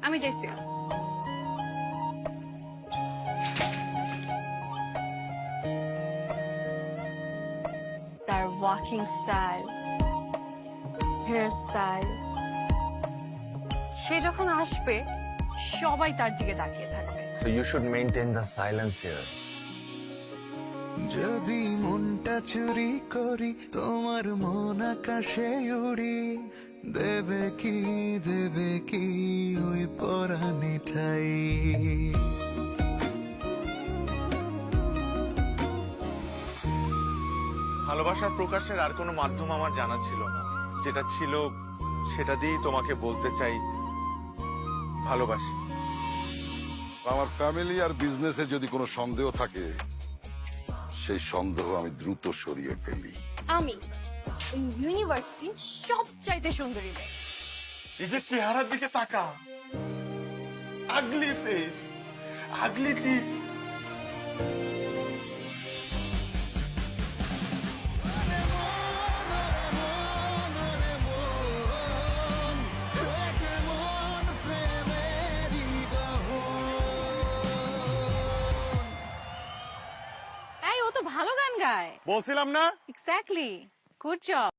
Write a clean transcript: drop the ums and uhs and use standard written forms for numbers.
আমি যাইছি। তার ওয়াকিং স্টাইল, হেয়ার স্টাইল, সে যখন আসবে সবাই তার দিকে তাকিয়ে থাকবে। So you should maintain the silence here. যদি মনটা চুরি করি তোমার মন আকাশে উড়ি, দেবে কি ওই পরাণে ঠাই। ভালোবাসার প্রকাশের আর কোনো মাধ্যম আমার জানা ছিল না, যেটা ছিল সেটা দিয়েই তোমাকে বলতে চাই ভালোবাসি। আমার ফ্যামিলি আর বিজনেসে যদি কোনো সন্দেহ থাকে, সেই সন্দেহ আমি দ্রুত সরিয়ে ফেলি। আমি ইউনিভার্সিটি সবচাইতে সুন্দরী মেয়ে। নিজের চেহারার দিকে তাকা, আগলি ফেস, আগলি টিথ। এই ও তো ভালো গান গায়। বলছিলাম না? Exactly, good job.